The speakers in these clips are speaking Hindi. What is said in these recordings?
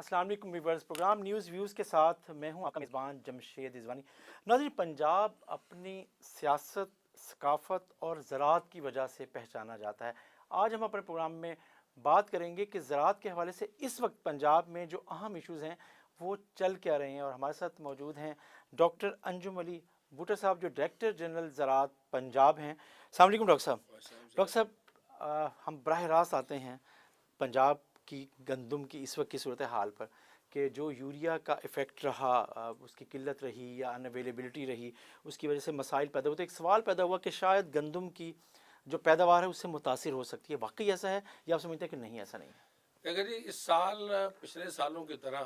अस्सलाम वालेकुम व्यूअर्स, प्रोग्राम न्यूज़ व्यूज़ के साथ मैं हूं आपका मेज़बान जमशेद रिजवानी। नाज़रीन, पंजाब अपनी सियासत, सकाफ़त और ज़राअत की वजह से पहचाना जाता है। आज हम अपने प्रोग्राम में बात करेंगे कि ज़राअत के हवाले से इस वक्त पंजाब में जो अहम इशूज़ हैं वो चल क्या रहे हैं। और हमारे साथ मौजूद हैं डॉक्टर अंजुम अली भुट्टो साहब, जो डायरेक्टर जनरल ज़राअत पंजाब हैं। अस्सलाम वालेकुम डॉक्टर साहब। डॉक्टर साहब, हम बराह रास्त आते हैं पंजाब की गंदम की इस वक्त की सूरत हाल पर, कि जो यूरिया का इफ़ेक्ट रहा, उसकी किल्लत रही या अनअवेलेबिलिटी रही, उसकी वजह से मसाइल पैदा हुए। तो एक सवाल पैदा हुआ कि शायद गंदम की जो पैदावार है उससे मुतासिर हो सकती है। वाकई ऐसा है या आप समझते हैं कि नहीं, ऐसा नहीं है? देखिए जी, इस साल पिछले सालों की तरह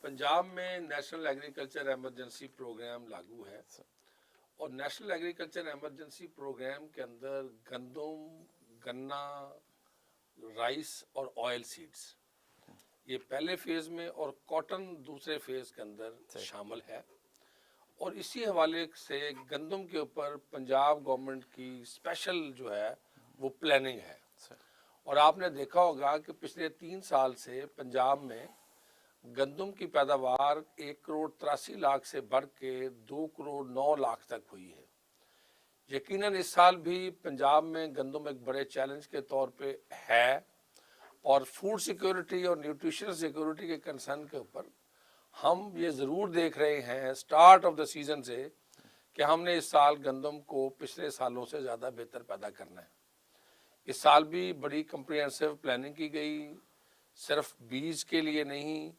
पंजाब में नेशनल एग्रीकल्चर एमरजेंसी प्रोग्राम लागू है। और नेशनल एग्रीकल्चर एमरजेंसी प्रोग्राम के अंदर गंदम, गन्ना, राइस और ऑयल सीड्स ये पहले फेज में और कॉटन दूसरे फेज के अंदर शामिल है। और इसी हवाले से गंदम के ऊपर पंजाब गवर्नमेंट की स्पेशल जो है वो प्लानिंग है। और आपने देखा होगा कि पिछले 3 साल से पंजाब में गंदम की पैदावार 1,83,00,000 से बढ़ के 2,09,00,000 तक हुई है। यकीनन इस साल भी पंजाब में गंदम एक बड़े चैलेंज के तौर पे है। और फूड सिक्योरिटी और न्यूट्रिशन सिक्योरिटी के कंसर्न के ऊपर हम ये ज़रूर देख रहे हैं स्टार्ट ऑफ द सीज़न से कि हमने इस साल गंदम को पिछले सालों से ज़्यादा बेहतर पैदा करना है। इस साल भी बड़ी कम्प्रिहेंसिव प्लानिंग की गई, सिर्फ बीज के लिए नहीं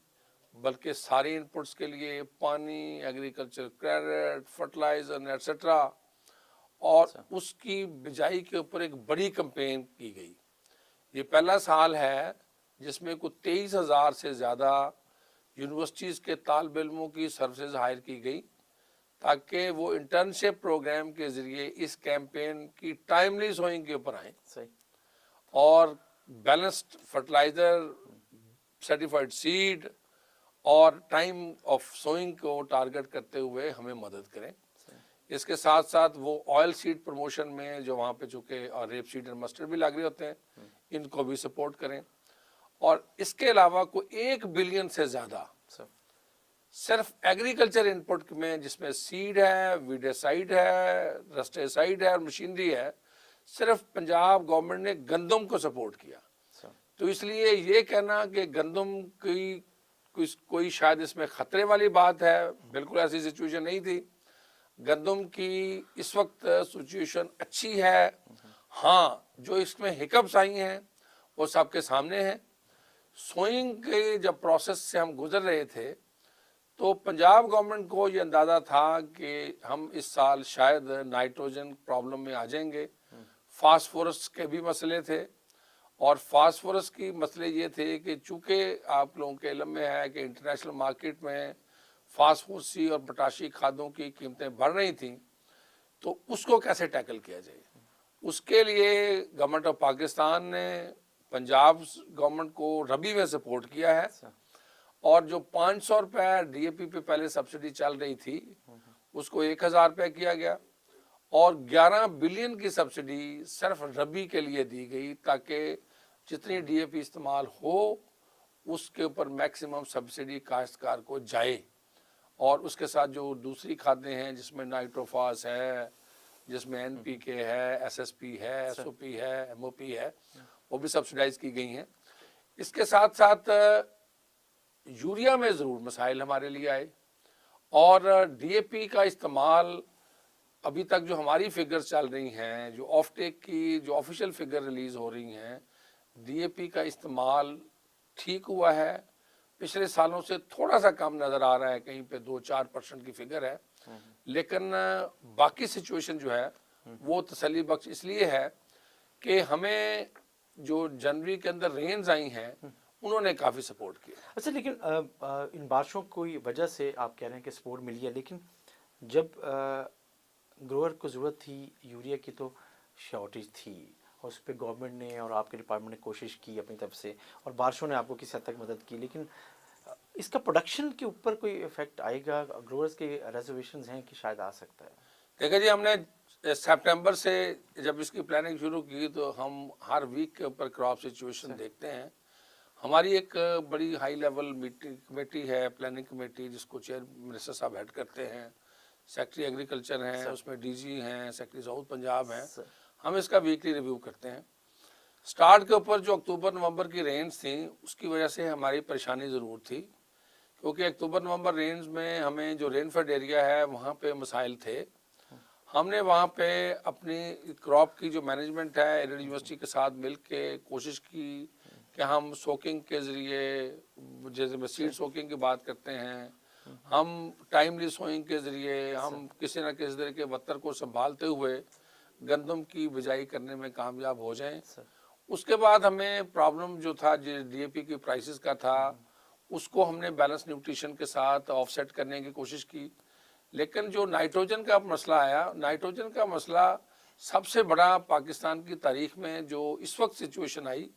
बल्कि सारे इनपुट्स के लिए, पानी, एग्रीकल्चर क्रेडिट, फर्टिलाइजर एट्सेट्रा। और उसकी बिजाई के ऊपर एक बड़ी कंपेन की गई। ये पहला साल है जिसमें कुछ 23,000 से ज़्यादा यूनिवर्सिटीज़ के तालिब इल्मों की सर्विसेज हायर की गई ताकि वो इंटर्नशिप प्रोग्राम के ज़रिए इस कैंपेन की टाइमली सोइंग के ऊपर आए और बैलेंस्ड फर्टिलाइज़र, सर्टिफाइड सीड और टाइम ऑफ सोइंग को टारगेट करते हुए हमें मदद करें। इसके साथ साथ वो ऑयल सीड प्रमोशन में जो वहाँ पे चूँकि और रेप सीड और मस्टर्ड भी लग रहे होते हैं, इनको भी सपोर्ट करें। और इसके अलावा कोई 1 बिलियन से ज़्यादा सिर्फ एग्रीकल्चर इनपुट में, जिसमें सीड है, वीडेसाइड है, रस्टेसाइड है और मशीनरी है, सिर्फ पंजाब गवर्नमेंट ने गंदम को सपोर्ट किया। तो इसलिए ये कहना कि गंदम की कोई शायद इसमें ख़तरे वाली बात है, बिल्कुल ऐसी सिचुएशन नहीं थी। गंदम की इस वक्त सिचुएशन अच्छी है। हाँ, जो इसमें हिकअप्स आई हैं वो सबके सामने हैं। सोइंग के जब प्रोसेस से हम गुजर रहे थे तो पंजाब गवर्नमेंट को ये अंदाज़ा था कि हम इस साल शायद नाइट्रोजन प्रॉब्लम में आ जाएंगे। फास्फोरस के भी मसले थे और फास्फोरस की मसले ये थे कि चूँकि आप लोगों के इल्म में है कि इंटरनेशनल मार्केट में फास्फोरसी और पोटाशी खादों की कीमतें बढ़ रही थी, तो उसको कैसे टैकल किया जाए। उसके लिए गवर्नमेंट ऑफ पाकिस्तान ने पंजाब गवर्नमेंट को रबी में सपोर्ट किया है। और जो 500 रुपये DAP पे पहले सब्सिडी चल रही थी उसको 1,000 रुपये किया गया और 11 बिलियन की सब्सिडी सिर्फ रबी के लिए दी गई ताकि जितनी DAP इस्तेमाल हो उसके ऊपर मैक्सिमम सब्सिडी काश्तकार को जाए। और उसके साथ जो दूसरी खादें हैं जिसमें नाइट्रोफास है, जिसमें NPK है, SSP है, SOP है, MOP है, वो भी सब्सिडाइज की गई हैं। इसके साथ साथ यूरिया में ज़रूर मसाइल हमारे लिए आए और DAP का इस्तेमाल अभी तक जो हमारी फिगर्स चल रही हैं, जो ऑफ टेक की जो ऑफिशियल फिगर रिलीज़ हो रही हैं, DAP का इस्तेमाल ठीक हुआ है। पिछले सालों से थोड़ा सा कम नज़र आ रहा है, कहीं पे 2-4% की फिगर है, लेकिन बाकी सिचुएशन जो है वो तसल्ली बख्श इसलिए है कि हमें जो जनवरी के अंदर रेंज आई हैं उन्होंने काफ़ी सपोर्ट किया। अच्छा, लेकिन इन बारिशों की वजह से आप कह रहे हैं कि सपोर्ट मिली है, लेकिन जब ग्रोअर को ज़रूरत थी यूरिया की तो शॉर्टेज थी और उस पर गवर्नमेंट ने और आपके डिपार्टमेंट ने कोशिश की अपनी तरफ से और बारिशों ने आपको किसी हद तक मदद की, लेकिन इसका प्रोडक्शन के ऊपर कोई इफेक्ट आएगा? ग्रोअर्स के रिजर्वेशंस हैं कि शायद आ सकता है? देखिए जी, हमने सितंबर से जब इसकी प्लानिंग शुरू की तो हम हर वीक के ऊपर क्रॉप सिचुएशन देखते हैं। हमारी एक बड़ी हाई लेवल मीटिंग कमेटी है, प्लानिंग कमेटी, जिसको चेयर मिनिस्टर साहब हेड करते हैं, सेक्रेटरी एग्रीकल्चर हैं, उसमें डीजी हैं, सेक्रेटरी साउथ पंजाब हैं। हम इसका वीकली रिव्यू करते हैं। स्टार्ट के ऊपर जो अक्टूबर नवंबर की रेंज थी उसकी वजह से हमारी परेशानी ज़रूर थी, क्योंकि अक्टूबर नवंबर रेंज में हमें जो रेनफेड एरिया है वहाँ पे मसाइल थे। हमने वहाँ पे अपनी क्रॉप की जो मैनेजमेंट है एरिड यूनिवर्सिटी के साथ मिल के कोशिश की कि हम सोकिंग के ज़रिए, जैसे सीड सोकिंग की बात करते हैं, हम टाइमली सोइंग के ज़रिए हम किसी न किसी तरह के बत्तर को संभालते हुए गंदम की बिजाई करने में कामयाब हो जाएं। उसके बाद हमें प्रॉब्लम जो था डीएपी की प्राइसेस का था, उसको हमने बैलेंस न्यूट्रिशन के साथ ऑफसेट करने की कोशिश की। लेकिन जो नाइट्रोजन का मसला आया, नाइट्रोजन का मसला सबसे बड़ा पाकिस्तान की तारीख में जो इस वक्त सिचुएशन आई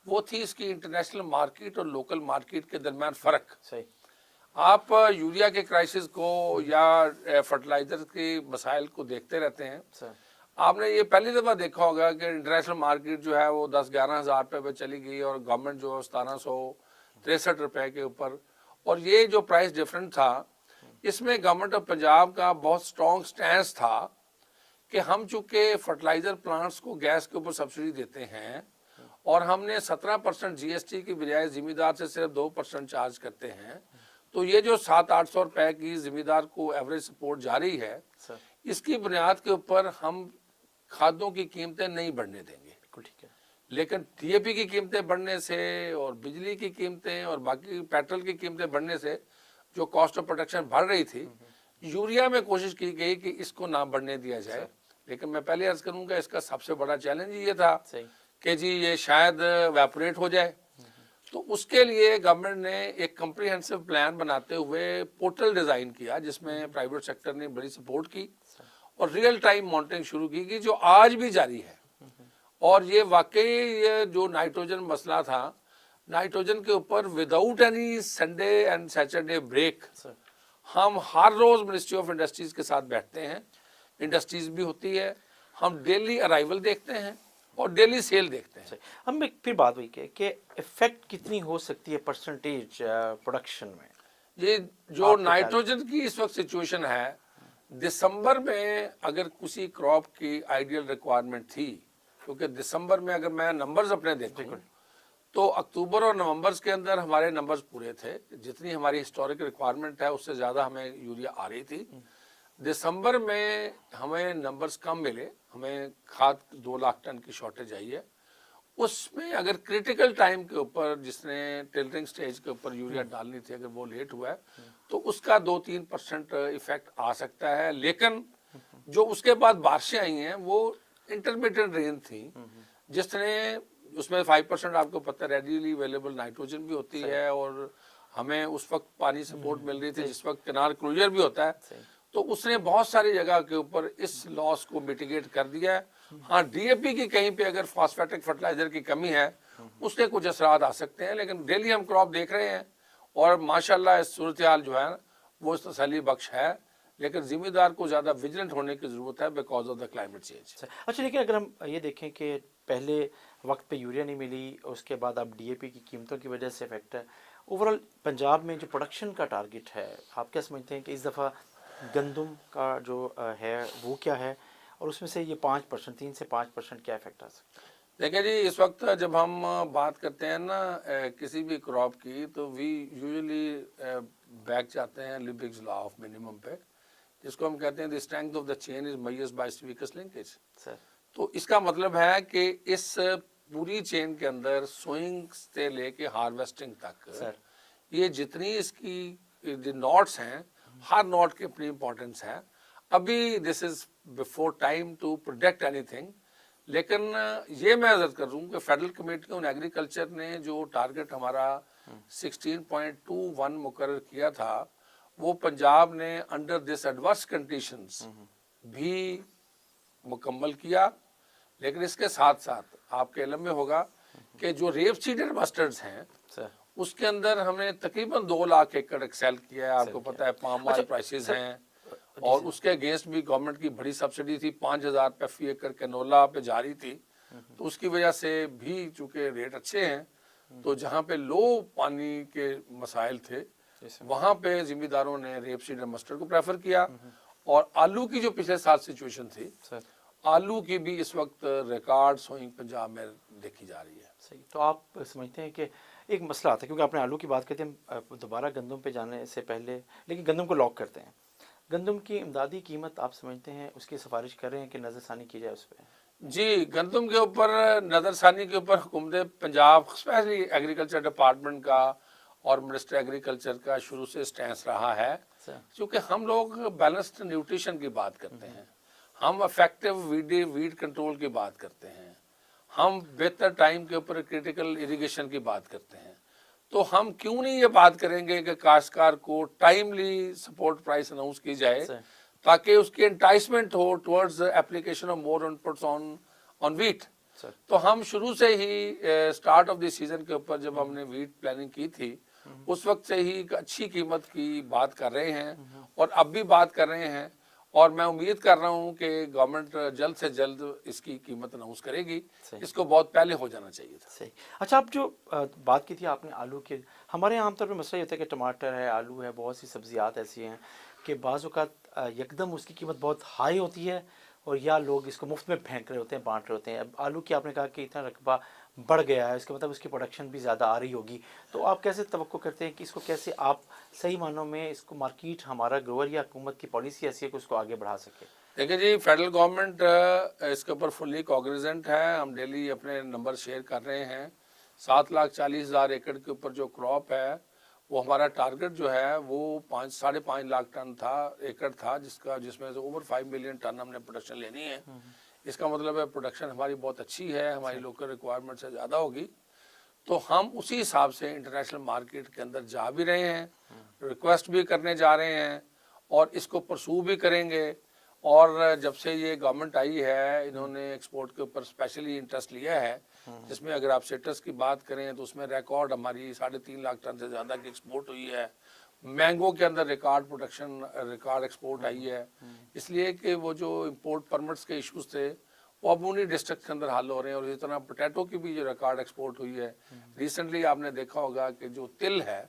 वो थी इसकी इंटरनेशनल मार्केट और लोकल मार्केट के दरमियान फ़र्क। सही। आप यूरिया के क्राइसिस को या फर्टिलाइजर के मसाइल को देखते रहते हैं। आपने ये पहली दफ़ा देखा होगा कि इंटरनेशनल मार्केट जो है वो 10-11 हज़ार रुपये पे चली गई और गवर्नमेंट जो 1763 रुपये के ऊपर। और ये जो प्राइस डिफरेंस था, इसमें गवर्नमेंट ऑफ पंजाब का बहुत स्ट्रॉन्ग स्टैंस था कि हम चूँकि फर्टिलाइज़र प्लांट्स को गैस के ऊपर सब्सिडी देते हैं और हमने 17% जीएसटी की बजाय ज़िम्मेदार से सिर्फ 2% चार्ज करते हैं, तो ये जो 700-800 रुपये की ज़िम्मेदार को एवरेज सपोर्ट जारी है, इसकी बुनियाद के ऊपर हम खादों की कीमतें नहीं बढ़ने देंगे। ठीक है। लेकिन टीएपी की कीमतें बढ़ने से और बिजली की कीमतें और बाकी पेट्रोल की कीमतें बढ़ने से जो कॉस्ट ऑफ प्रोडक्शन बढ़ रही थी, यूरिया में कोशिश की गई कि इसको ना बढ़ने दिया जाए। लेकिन मैं पहले अर्ज करूंगा इसका सबसे बड़ा चैलेंज ये था कि जी ये शायद वेपोरेट हो जाए। तो उसके लिए गवर्नमेंट ने एक कम्प्रिहेंसिव प्लान बनाते हुए पोर्टल डिज़ाइन किया, जिसमें प्राइवेट सेक्टर ने बड़ी सपोर्ट की और रियल टाइम मॉनिटरिंग शुरू की जो आज भी जारी है। और ये वाकई ये जो नाइट्रोजन मसला था, नाइट्रोजन के ऊपर without any Sunday and Saturday break हम हर रोज़ मिनिस्ट्री ऑफ इंडस्ट्रीज़ के साथ बैठते हैं। इंडस्ट्रीज़ भी होती है, हम डेली अराइवल देखते हैं और डेली सेल देखते हैं। हम एक फिर बात हुई कि इफेक्ट कितनी हो सकती है परसेंटेज प्रोडक्शन में? ये जो नाइट्रोजन की इस वक्त सिचुएशन है, दिसंबर में अगर किसी क्रॉप की आइडियल रिक्वायरमेंट थी, क्योंकि दिसंबर में अगर मैं नंबर्स अपने देखूं तो अक्टूबर और नवंबर के अंदर हमारे नंबर्स पूरे थे, जितनी हमारी हिस्टोरिक रिक्वायरमेंट है उससे ज़्यादा हमें यूरिया आ रही थी। दिसंबर में हमें नंबर्स कम मिले, हमें खाद 2 लाख टन की शॉर्टेज आई है। उसमें अगर क्रिटिकल टाइम के ऊपर जिसने टिल्टिंग स्टेज के ऊपर यूरिया डालनी थी, अगर वो लेट हुआ है तो उसका 2-3% इफेक्ट आ सकता है। लेकिन जो उसके बाद बारिशें आई हैं वो इंटरमीडिएट रेन थी, जिसने उसमें 5% आपको पता है रेडीली अवेलेबल नाइट्रोजन भी होती है और हमें उस वक्त पानी सपोर्ट मिल रही थी जिस वक्त किनार क्लोजर भी होता है। तो उसने बहुत सारी जगह के ऊपर इस लॉस को मिटिगेट कर दिया है। हाँ, डीएपी की कहीं पे अगर फॉस्फेटिक फर्टिलाइजर की कमी है उसके कुछ असरात आ सकते हैं, लेकिन डेली हम क्रॉप देख रहे हैं और माशाल्लाह इस सूरत हाल जो है वो तसल्ली बख्श है। लेकिन जिम्मेदार को ज़्यादा विजिलेंट होने की ज़रूरत है because of the climate change. अच्छा, लेकिन अगर हम ये देखें कि पहले वक्त पे यूरिया नहीं मिली, उसके बाद अब डीएपी की कीमतों की वजह से इफेक्ट है, ओवरऑल पंजाब में जो प्रोडक्शन का टारगेट है, आप क्या समझते हैं कि इस दफ़ा गंदम का जो है वो क्या है और उसमें से ये 5%, 3 से 5% क्या इफेक्ट आ सकता है? देखिए जी, इस वक्त जब हम बात करते हैं ना किसी भी क्रॉप की, तो वी यूजुअली बैक जाते हैं लिपिक्स लॉ ऑफ मिनिमम पे, जिसको हम कहते हैं the strength of the chain is measured by it's weakest linkage. तो इसका मतलब है कि इस पूरी चेन के अंदर सोइंग से लेके हार्वेस्टिंग तक ये जितनी इसकी नॉट्स हैं, हर नॉट की अपनी इंपॉर्टेंस है। अभी this is before time to product anything, लेकिन ये मैं अर्ज कर दूं कि फेडरल कमेटी ऑन एग्रीकल्चर ने जो टारगेट हमारा 16.21 मुकर्रर किया था, वो पंजाब ने अंडर दिस एडवर्स कंडीशंस भी मुकम्मल किया। लेकिन इसके साथ साथ आपके इल्म में होगा कि जो रेप सीडेड मस्टर्ड्स हैं उसके अंदर हमने तकरीबन 2 लाख एकड़ एक्सेल किया है। आपको पता है पाम ऑयल प्राइसेस हैं और उसके अगेंस्ट भी गवर्नमेंट की बड़ी सब्सिडी थी, 5,000 रुपये फी एकड़ कैनोला पे जारी थी। तो उसकी वजह से भी चूंकि रेट अच्छे हैं तो जहाँ पे लो पानी के मसाइल थे वहाँ पे जिम्मेदारों ने रेप सीड एंड मस्टर्ड को प्रेफर किया। और आलू की जो पिछले साल सिचुएशन थी, आलू की भी इस वक्त रिकॉर्ड सोइंग पंजाब में देखी जा रही है। सही। तो आप समझते हैं कि एक मसला आता है, क्योंकि आपने आलू की बात करते हैं, दोबारा गंदम पे जाने से पहले लेकिन गंदम को लॉक करते हैं, गंदम की इमदादी कीमत आप समझते हैं उसकी सिफारिश कर रहे हैं कि नज़रसानी की जाए उस पर? जी, गंदम के ऊपर नज़रसानी के ऊपर हुकूमत पंजाब स्पेशली एग्रीकल्चर डिपार्टमेंट का और मिनिस्टर एग्रीकल्चर का शुरू से स्टैंस रहा है, क्योंकि हम लोग बैलेंस्ड न्यूट्रिशन की बात करते हैं, हम इफेक्टिव वीड कंट्रोल की बात करते हैं, हम बेहतर टाइम के ऊपर क्रिटिकल इरिगेशन की बात करते हैं। तो हम क्यों नहीं ये बात करेंगे कि काश्तकार को टाइमली सपोर्ट प्राइस अनाउंस की जाए ताकि उसकी एंटाइसमेंट हो towards application of more inputs on wheat. तो हम शुरू से ही स्टार्ट ऑफ द सीजन के ऊपर जब हमने वीट प्लानिंग की थी उस वक्त से ही एक अच्छी कीमत की बात कर रहे हैं और अब भी बात कर रहे हैं, और मैं उम्मीद कर रहा हूं कि गवर्नमेंट जल्द से जल्द इसकी कीमत अनाउंस करेगी। इसको बहुत पहले हो जाना चाहिए था। सही। अच्छा, आप जो बात की थी आपने आलू की, हमारे यहाँ आमतौर पर मसला ये होता है कि टमाटर है, आलू है, बहुत सी सब्जियात ऐसी हैं कि बाज़ औक़ात यकदम उसकी कीमत बहुत हाई होती है और या लोग इसको मुफ्त में फेंक रहे होते हैं, बांट रहे होते हैं। अब आलू की आपने कहा कि इतना रकबा बढ़ गया है, इसका मतलब उसकी प्रोडक्शन भी ज़्यादा आ रही होगी, तो आप कैसे तवक्को करते हैं कि इसको कैसे आप सही मानों में इसको मार्केट हमारा ग्रोवर या हुकूमत की पॉलिसी ऐसी है कि उसको आगे बढ़ा सके? देखिए जी, फेडरल गवर्नमेंट इसके ऊपर फुल्ली कॉग्निजेंट है। हम डेली अपने नंबर शेयर कर रहे हैं। 7,40,000 एकड़ के ऊपर जो क्रॉप है वो हमारा टारगेट जो है वो 5-5.5 लाख टन था, एकड़ था, जिसमें से ओवर 5 मिलियन टन हमने प्रोडक्शन लेनी है। इसका मतलब है प्रोडक्शन हमारी बहुत अच्छी है, हमारी लोकल रिक्वायरमेंट से ज़्यादा होगी। तो हम उसी हिसाब से इंटरनेशनल मार्केट के अंदर जा भी रहे हैं, रिक्वेस्ट भी करने जा रहे हैं और इसको परसू भी करेंगे। और जब से ये गवर्नमेंट आई है इन्होंने एक्सपोर्ट के ऊपर स्पेशली इंटरेस्ट लिया है, जिसमें अगर आप सिट्रस की बात करें तो उसमें रिकॉर्ड हमारी 3.5 लाख टन से ज़्यादा की एक्सपोर्ट हुई है। मैंगो के अंदर record production, record export I है, इसलिए कि वो जो इंपोर्ट परमिट्स के इश्यूज थे वो अब उन्हीं डिस्ट्रिक्ट के अंदर हल हो रहे हैं। और इसी तरह पोटैटो की भी जो रिकॉर्ड एक्सपोर्ट हुई है। रिसेंटली आपने देखा होगा कि जो तिल है,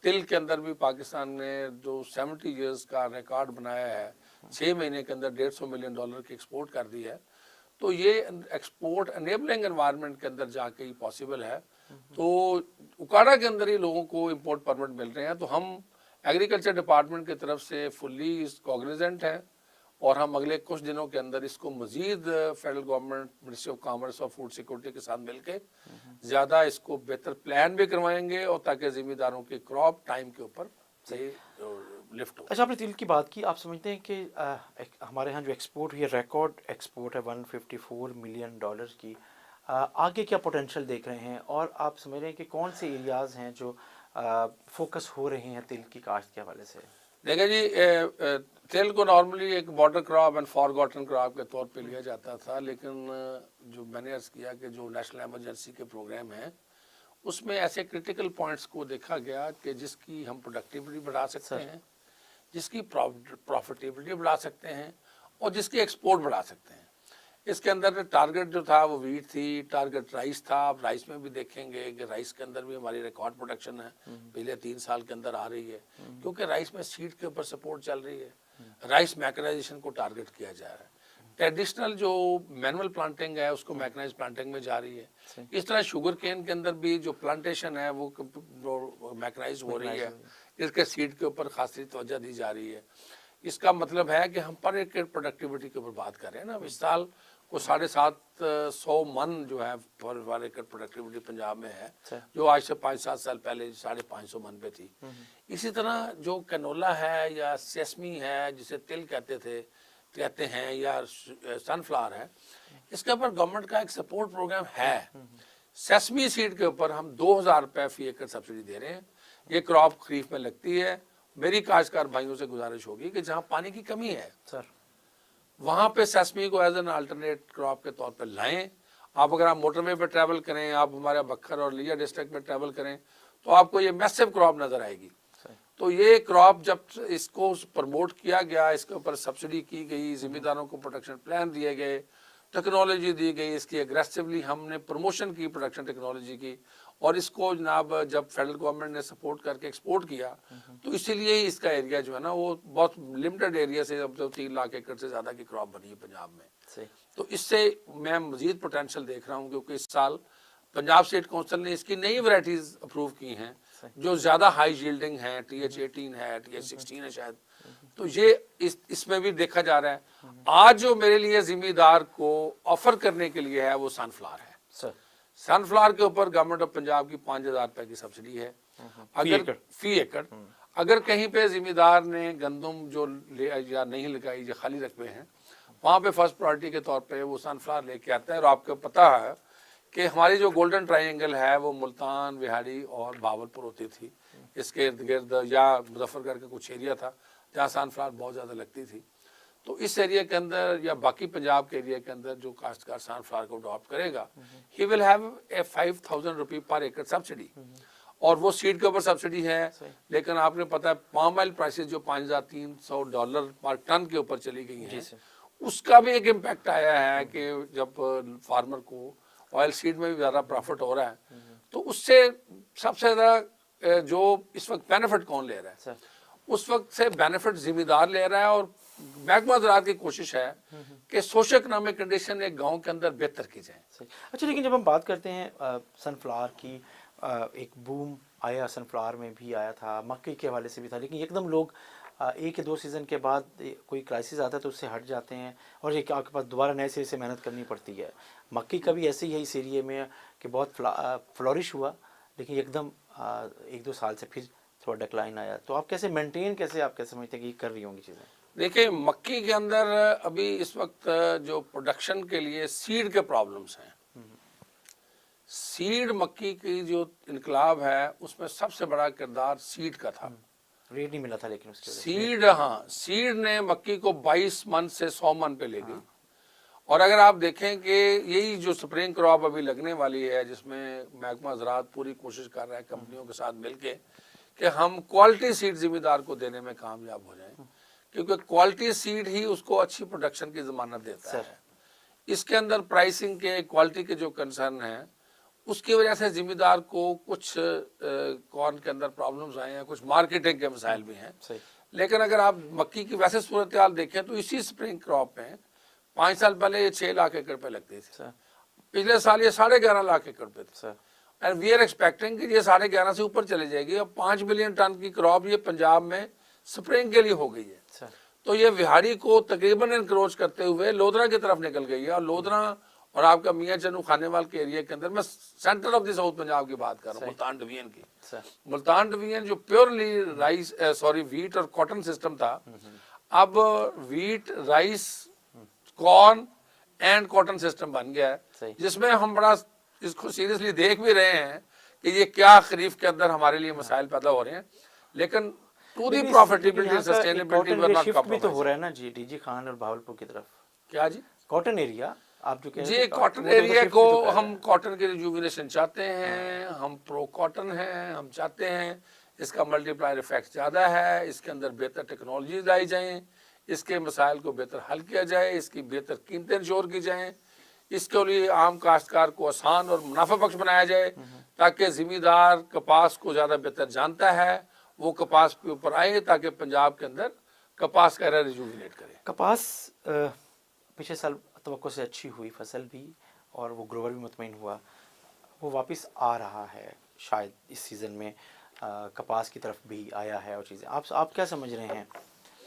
तिल के अंदर भी पाकिस्तान ने जो 70 ईयर्स का रिकॉर्ड बनाया है, 6 महीने के अंदर $150 मिलियन की एक्सपोर्ट कर दी है। तो ये एक्सपोर्ट एनेबलिंग एनवायरनमेंट के अंदर जाके ही पॉसिबल है। तो उकाड़ा के अंदर ही लोगों को इंपोर्ट परमिट मिल रहे हैं। तो हम एग्रीकल्चर डिपार्टमेंट की तरफ से फुल्ली कॉग्निजेंट हैं और हम अगले कुछ दिनों के अंदर इसको मजीद federal government, ministry of commerce और फूड सिक्योरिटी के साथ मिलके ज़्यादा इसको बेहतर प्लान भी करवाएंगे और ताकि ज़िम्मेदारों की क्रॉप टाइम के ऊपर सही लिफ्ट हो। अच्छा, आपने तिल की बात की, आप समझते हैं कि हमारे यहाँ जो एक्सपोर्ट हुई है, रिकॉर्ड एक्सपोर्ट है $154 मिलियन की, आगे क्या पोटेंशियल देख रहे हैं और आप समझ रहे हैं कि कौन से एरियाज़ हैं जो फोकस हो रहे हैं तिल की काश्त के हवाले से? देखिए जी, तिल को नॉर्मली एक border crop and forgotten crop के तौर पे लिया जाता था, लेकिन जो मैंने अर्ज़ किया कि जो नेशनल इमरजेंसी के प्रोग्राम हैं उसमें ऐसे क्रिटिकल पॉइंट्स को देखा गया कि जिसकी हम प्रोडक्टिविटी बढ़ा सकते हैं, जिसकी प्रॉफिटेबिलिटी बढ़ा सकते हैं और जिसकी एक्सपोर्ट बढ़ा सकते हैं। इसके अंदर टारगेट जो था वो वीट थी, टारगेट राइस था। अब राइस में भी देखेंगे कि राइस के अंदर भी हमारी रिकॉर्ड प्रोडक्शन है, पहले 3 साल के अंदर आ रही है, क्योंकि राइस में सीड के ऊपर सपोर्ट चल रही है। राइस मैकेनाइजेशन को टारगेट किया जा रहा है। ट्रेडिशनल जो मैनुअल प्लांटिंग है उसको मैकेनाइज प्लांटिंग में जा रही है। इस तरह शुगर केन के अंदर भी जो प्लांटेशन है वो मैकेनाइज हो रही है, इसके सीड के ऊपर खासी तवज्जो दी जा रही है। इसका मतलब है कि हम पर एकड़ प्रोडक्टिविटी के ऊपर बात कर रहे हैं ना। इस साल को 750 मन जो है पर एकड़ प्रोडक्टिविटी पंजाब में है, जो आज से 5-7 साल पहले 550 मन पे थी। इसी तरह जो कैनोला है या सेसमी है जिसे तिल कहते हैं या सनफ्लावर है, इसके ऊपर गवर्नमेंट का एक सपोर्ट प्रोग्राम है। सेसमी सीड के ऊपर हम 2,000 रुपये फी एकड़ सब्सिडी दे रहे हैं। ये क्रॉप खरीफ में लगती है। मेरी काश्तकार भाइयों से गुजारिश होगी कि जहाँ पानी की कमी है सर, वहाँ पे सेसमी को एज एन अल्टरनेट क्रॉप के तौर पर लाएं। आप अगर आप मोटरवे पे ट्रैवल करें, आप हमारे बखर और लिया डिस्ट्रिक्ट में ट्रैवल करें, तो आपको ये मैसिव क्रॉप नज़र आएगी। तो ये क्रॉप जब इसको प्रमोट किया गया, इसके ऊपर सब्सिडी की गई, जिम्मेदारों को प्रोटेक्शन प्लान दिए गए, टेक्नोलॉजी दी गई, इसकी एग्रेसिवली हमने प्रमोशन की प्रोडक्शन टेक्नोलॉजी की, और इसको जनाब जब फेडरल गवर्नमेंट ने सपोर्ट करके एक्सपोर्ट किया, तो इसीलिए ही इसका एरिया जो है ना वो बहुत लिमिटेड एरिया से अब तो 3 लाख एकड़ से ज़्यादा की क्रॉप बनी है पंजाब में। तो इससे मैं मजीद पोटेंशियल देख रहा हूँ, क्योंकि इस साल पंजाब स्टेट काउंसिल ने इसकी नई वैरायटीज अप्रूव की हैं जो ज़्यादा हाई यील्डिंग है, TH18 है, TH16 है शायद। तो ये इसमें भी देखा जा रहा है। आज जो मेरे लिए जिम्मेदार को ऑफर करने के लिए है वो सनफ्लावर है। सनफ्लावर के ऊपर गवर्नमेंट ऑफ पंजाब की 5,000 रुपए की सब्सिडी है अगर फी एकड़। अगर कहीं पे जिम्मेदार ने गंदम जो ले या नहीं लगाई या खाली रकबे हैं, वहाँ पे फर्स्ट प्रायोरिटी के तौर पे वो सनफ्लावर लेके आता है। और आपको पता है कि हमारी जो गोल्डन ट्रायंगल है वो मुल्तान, बिहाड़ी और भावलपुर होती थी, इसके इर्द गिर्द या मुजफ्फरगढ़ का कुछ एरिया था जहाँ सनफ्लावर बहुत ज़्यादा लगती थी। तो इस एरिया के अंदर या बाकी पंजाब के एरिया के अंदर जो काश्तकार सनफ्लावर को अडॉप्ट करेगा, ही विल हैव ए 5,000 रुपये पर एकड़ सब्सिडी। और वो सीड के ऊपर सब्सिडी है, लेकिन आपने पता है पाम ऑयल प्राइसेस जो $5,300 पर टन के ऊपर चली गई हैं, उसका भी एक इम्पैक्ट आया है कि जब फार्मर को ऑयल सीड में भी ज़्यादा प्रॉफिट हो रहा है, तो उससे सबसे ज़्यादा जो इस वक्त बेनिफिट कौन ले रहा है, उस वक्त से बेनिफिट जिम्मेदार ले रहा है। और महकमा ज़राअत की कोशिश है कि सोशो इकोनॉमिक कंडीशन एक गांव के अंदर बेहतर की जाए। अच्छा, लेकिन जब हम बात करते हैं सनफ्लावर की, एक बूम आया सनफ्लावर में भी आया था, मक्की के हवाले से भी था, लेकिन एकदम लोग एक या दो सीज़न के बाद कोई क्राइसिस आता है तो उससे हट जाते हैं और एक आपके पास दोबारा नए सिरे से मेहनत करनी पड़ती है। मक्की का भी ऐसे ही है इस एरिए में कि बहुत फ्लोरिश हुआ, लेकिन एकदम 1-2 साल से फिर थोड़ा डिक्लाइन आया। तो आप कैसे मेंटेन, कैसे आप कैसे समझते हैं कि कर रही होंगी चीज़ें? देखिए, मक्की के अंदर अभी इस वक्त जो प्रोडक्शन के लिए सीड के प्रॉब्लम्स हैं। सीड मक्की की जो इनकलाब है उसमें सबसे बड़ा किरदार सीड का था। रेट नहीं मिला था लेकिन उसके सीड, हाँ, सीड ने मक्की को 22 मन से 100 मन पे ले गई। और अगर आप देखें कि यही जो स्प्रिंग क्रॉप अभी लगने वाली है, जिसमें महकमा ज़राअत पूरी कोशिश कर रहा है कंपनियों के साथ मिलके कि हम क्वालिटी सीड जिम्मेदार को देने में कामयाब हो जाएं, क्योंकि क्वालिटी सीड ही उसको अच्छी प्रोडक्शन की जमानत देता है। इसके अंदर प्राइसिंग के, क्वालिटी के जो कंसर्न है, उसकी वजह से जिम्मेदार को कुछ कॉर्न के अंदर प्रॉब्लम्स आए हैं, कुछ मार्केटिंग के मसाइल भी हैं। लेकिन अगर आप मक्की की वैसे सूरत हाल देखें तो इसी स्प्रिंग क्रॉप में 5 साल पहले ये 6 लाख एकड़ पे लगती थी, पिछले साल ये 11.5 लाख एकड़ पे थी। एंड वी आर एक्सपेक्टिंग कि ये 11.5 से ऊपर चले जाएगी। अब 5 मिलियन टन की क्रॉप ये पंजाब में स्प्रिंग के लिए हो गई है। तो ये बिहाड़ी को तकरीबन इनक्रोच करते हुए लोधरा की तरफ निकल गई है। और लोधरा और आपका मियाँ चन्नू खानेवाल के एरिया के अंदर, मैं centre of the south Punjab की बात कर रहा हूँ, मुल्तान डिवीजन की। मुल्तान डिवीजन जो प्योरली राइस वीट और कॉटन सिस्टम था, अब wheat, rice, corn and cotton system बन गया है, जिसमें हम बड़ा इसको सीरियसली देख भी रहे हैं कि ये क्या खरीफ के अंदर हमारे लिए मसाइल पैदा हो रहे हैं। लेकिन टू दी प्रॉफिटेबिलिटी, सस्टेनेबिलिटी भी तो हो रहा है ना जी, डीजी खान और भावलपुर की तरफ। क्या जी? कॉटन एरिया आप जो कह रहे हैं, जी कॉटन एरिया को हम कॉटन के रिजुविनेशन चाहते हैं, हम प्रो कॉटन हैं, हम चाहते हैं इसका मल्टीप्लायर इफेक्ट ज़्यादा है, इसके अंदर बेहतर टेक्नोलॉजी लाई जाए, इसके मसाइल को बेहतर हल किया जाए, इसकी बेहतर कीमतें इंश्योर की जाएँ, इसके लिए आम काश्तकार को आसान और मुनाफा बख्श बनाया जाए, ताकि ज़िम्मेदार कपास को ज़्यादा बेहतर जानता है, वो कपास के ऊपर आए, ताकि पंजाब के अंदर कपास का एरिया रिजुविनेट करे। कपास पिछले साल तवक्को से अच्छी हुई फसल भी, और वो ग्रोवर भी मुतमईन हुआ, वो वापस आ रहा है शायद इस सीज़न में, कपास की तरफ भी आया है। और चीज़ें आप क्या समझ रहे हैं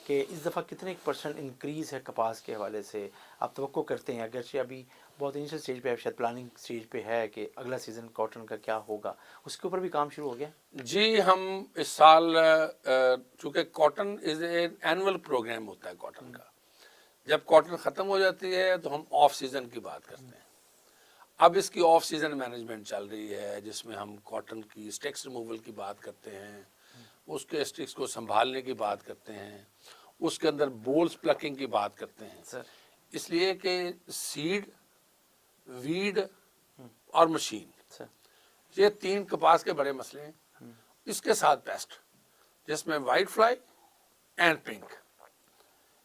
कि इस दफ़ा कितने % इंक्रीज़ है कपास के हवाले से आप तवक्को करते हैं? अगरचे अभी बहुत इनिशियल स्टेज पे है, शायद प्लानिंग स्टेज पे है कि अगला सीज़न कॉटन का क्या होगा, उसके ऊपर भी काम शुरू हो गया? जी, हम इस साल, चूँकि cotton is an annual programme होता है कॉटन का, जब कॉटन ख़त्म हो जाती है तो हम ऑफ सीज़न की बात करते हैं। अब इसकी ऑफ सीज़न मैनेजमेंट चल रही है, जिसमें हम कॉटन की स्टिक्स रिमूवल की बात करते हैं, उसके स्टिक्स को संभालने की बात करते हैं, उसके अंदर बोल्स प्लकिंग की बात करते हैं। इसलिए कि सीड, वीड और मशीन, ये 3 कपास के बड़े मसले हैं। इसके साथ पेस्ट, जिसमें वाइट फ्लाई एंड पिंक,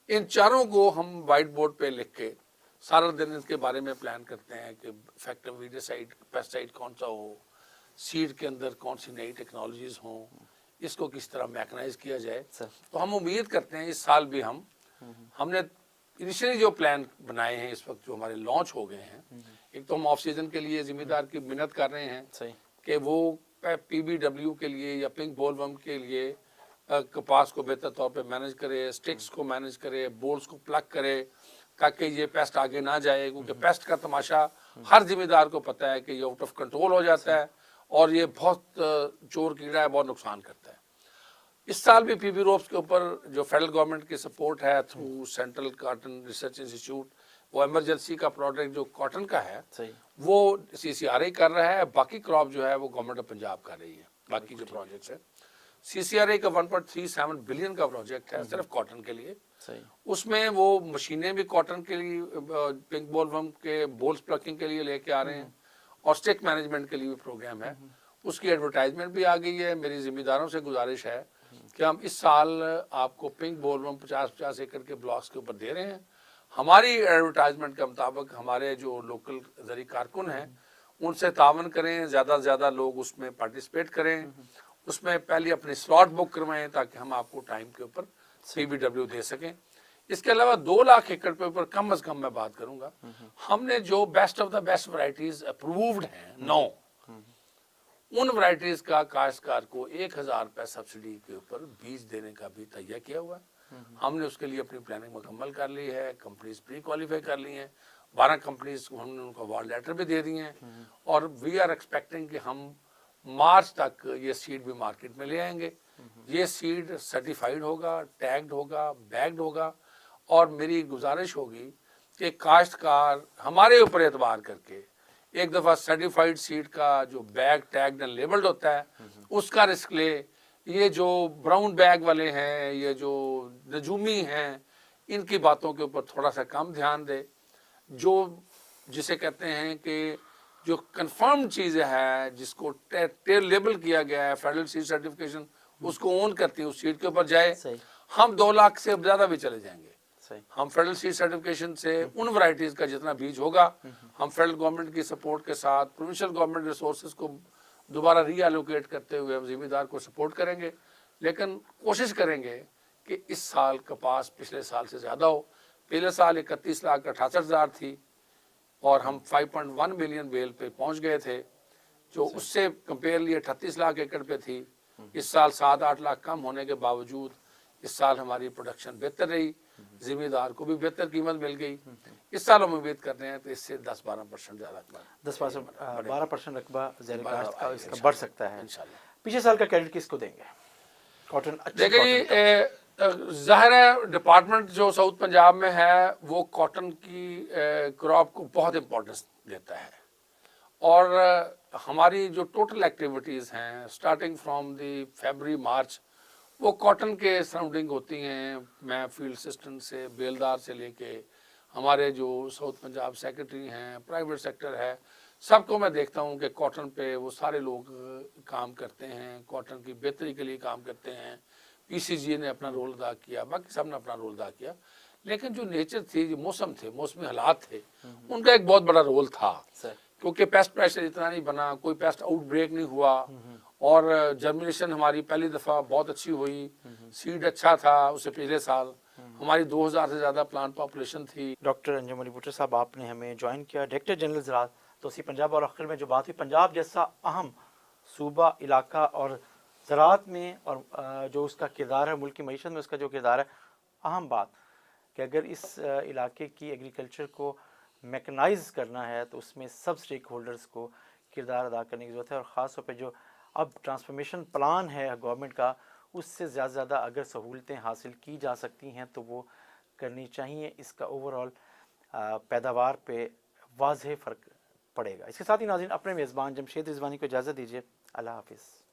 इन चारों को हम वाइट बोर्ड पे लिख के सारा दिन इसके बारे में प्लान करते हैं कि फैक्टर वीडिसाइड पेस्टिसाइड कौन सा हो, सीड के अंदर कौन सी नई टेक्नोलॉजीज हों, इसको किस तरह मैकेनाइज किया जाए। तो हम उम्मीद करते हैं इस साल भी हमने इनिशियली जो प्लान बनाए हैं इस वक्त जो हमारे लॉन्च हो गए हैं, एक तो हम ऑफ सीजन के लिए जिम्मेदार की मेहनत कर रहे हैं कि वो PBW के लिए या पिंक बोलवर्म के लिए कपास को बेहतर तौर पे मैनेज करे, स्टिक्स को मैनेज करे, बोल्स को प्लग करे, ताकि ये पेस्ट आगे ना जाए, क्योंकि पेस्ट का तमाशा हर जिम्मेदार को पता है कि ये आउट ऑफ कंट्रोल हो जाता है और ये बहुत चोर कीड़ा है, बहुत नुकसान करता है। इस साल भी PB रोप्स के ऊपर जो फेडरल गवर्नमेंट की सपोर्ट है through central cotton research institute, वो इमरजेंसी का प्रोडक्ट जो कॉटन का है वो CCRA कर रहा है, बाकी क्रॉप जो है वो गवर्नमेंट ऑफ पंजाब कर रही है। बाकी जो प्रोजेक्ट्स है CCRA का 1.37 बिलियन का प्रोजेक्ट है सिर्फ कॉटन के लिए। उसमें वो मशीनें भी कॉटन के लिए पिंक बोलवर्म के बोल्स प्लकिंग के लिए लेके आ रहे हैं और स्टिक मैनेजमेंट के लिए भी प्रोग्राम है। उसकी एडवर्टाइजमेंट भी आ गई है। मेरी जिम्मेदारों से गुजारिश है कि हम इस साल आपको पिंक बोलवर्म 50-50 एकड़ के ब्लॉक्स के ऊपर दे रहे हैं। हमारी एडवर्टाइजमेंट के मुताबिक हमारे जो लोकल ज़री कारकुन हैं उनसे तावन करें, ज़्यादा से ज़्यादा लोग उसमें पार्टिसिपेट करें, उसमें पहले अपने स्लॉट बुक करवाएं ताकि हम आपको टाइम के ऊपर PBW दे सकें। इसके अलावा 2 लाख एकड़ पे ऊपर कम से कम मैं बात करूंगा, हमने जो best of the best varieties approved हैं 9, उन वैरायटीज का काश्तकार को 1000 रुपये सब्सिडी के ऊपर बीज देने का भी तैयार किया हुआ है। हमने उसके लिए अपनी प्लानिंग मुकम्मल कर ली है, कंपनीज प्री क्वालिफाई कर ली हैं, 12 कंपनीज को हमने उनको अवार्ड लेटर भी दे दिए हैं और वी आर एक्सपेक्टिंग कि हम मार्च तक ये सीड भी मार्केट में ले आएंगे। ये सीड सर्टिफाइड होगा, टैग्ड होगा, बैग्ड होगा और मेरी गुजारिश होगी कि काश्तकार हमारे ऊपर एतबार करके एक दफ़ा सर्टिफाइड सीड का जो बैग टैग्ड एंड लेबल्ड होता है उसका रिस्क ले। ये जो ब्राउन बैग वाले हैं, ये जो नजूमी हैं, इनकी बातों के ऊपर थोड़ा सा कम ध्यान दे। जो जिसे कहते हैं कि जो कंफर्म चीज़ है, जिसको टेल लेबल किया गया है, फेडरल सीड सर्टिफिकेशन उसको ओन करती है, उस सीड के ऊपर जाए। हम 2 लाख से ज़्यादा भी चले जाएंगे। हम फेडरल सीड सर्टिफिकेशन से उन वैरायटीज़ का जितना बीज होगा हम फेडरल गवर्नमेंट की सपोर्ट के साथ प्रोविंशियल गवर्नमेंट रिसोर्सेज को दोबारा रीएलोकेट करते हुए हम जिम्मेदार को सपोर्ट करेंगे, लेकिन कोशिश करेंगे कि इस साल कपास पिछले साल से ज़्यादा हो। पिछले साल 31,68,000 थी और हम 5.1 मिलियन बेल पे पहुंच गए थे, जो उससे कंपेयर लिए 38 लाख एकड़ पे थी। इस साल 7-8 लाख कम होने के बावजूद इस साल हमारी प्रोडक्शन बेहतर रही, जिम्मेदार को भी बेहतर कीमत मिल गई। इस साल हम उम्मीद कर रहे हैं तो इससे 10-12% ज़्यादा 12% रकबा ज़ैर काश्त का इसका बढ़ सकता है इंशाल्लाह। पिछले साल का क्रेडिट किसको देंगे? कॉटन देखिए, ज़ाहिर है डिपार्टमेंट जो साउथ पंजाब में है वो कॉटन की क्रॉप को बहुत इम्पोर्टेंस देता है और हमारी जो टोटल एक्टिविटीज़ हैं स्टार्टिंग फ्रॉम दी फरवरी मार्च वो कॉटन के सराउंडिंग होती हैं। मैं फील्ड असिस्टेंट से बेलदार से लेके हमारे जो साउथ पंजाब सेक्रेटरी हैं, प्राइवेट सेक्टर है, सबको मैं देखता हूं कि कॉटन पे वो सारे लोग काम करते हैं, कॉटन की बेहतरी के लिए काम करते हैं। PCG ने अपना रोल अदा किया, बाकी सब ने अपना रोल अदा किया, लेकिन जो नेचर थी, जो मौसम थे, मौसमी हालात थे, उनका एक बहुत बड़ा रोल था क्योंकि पेस्ट प्रेशर इतना नहीं बना, कोई पेस्ट आउटब्रेक नहीं हुआ और जर्मिनेशन हमारी पहली दफ़ा बहुत अच्छी हुई, सीड अच्छा था। उससे पिछले साल हमारी 2000 से ज़्यादा प्लांट पॉपुलेशन थी। डॉक्टर अंजुम अली भुट्टो साहब, आपने हमें ज्वाइन किया, डायरेक्टर जनरल ज़राअत तोसी पंजाब, और आखिर में जो बात हुई पंजाब जैसा अहम सूबा इलाका और ज़राअत में और जो उसका किरदार है मुल्क की मईशत में, उसका जो किरदार है, अहम बात कि अगर इस इलाके की एग्रीकल्चर को मैकेनाइज करना है तो उसमें सब स्टेक होल्डर्स को किरदार अदा करने की ज़रूरत है। और ख़ास तौर पर जो अब ट्रांसफॉर्मेशन प्लान है गवर्नमेंट का, उससे ज़्यादा अगर सहूलतें हासिल की जा सकती हैं तो वो करनी चाहिए। इसका ओवरऑल पैदावार पे वाज़ेह फ़र्क पड़ेगा। इसके साथ ही नाज़रीन, अपने मेज़बान जमशेद रिजवानी को इजाज़त दीजिए। अल्लाह हाफिज़।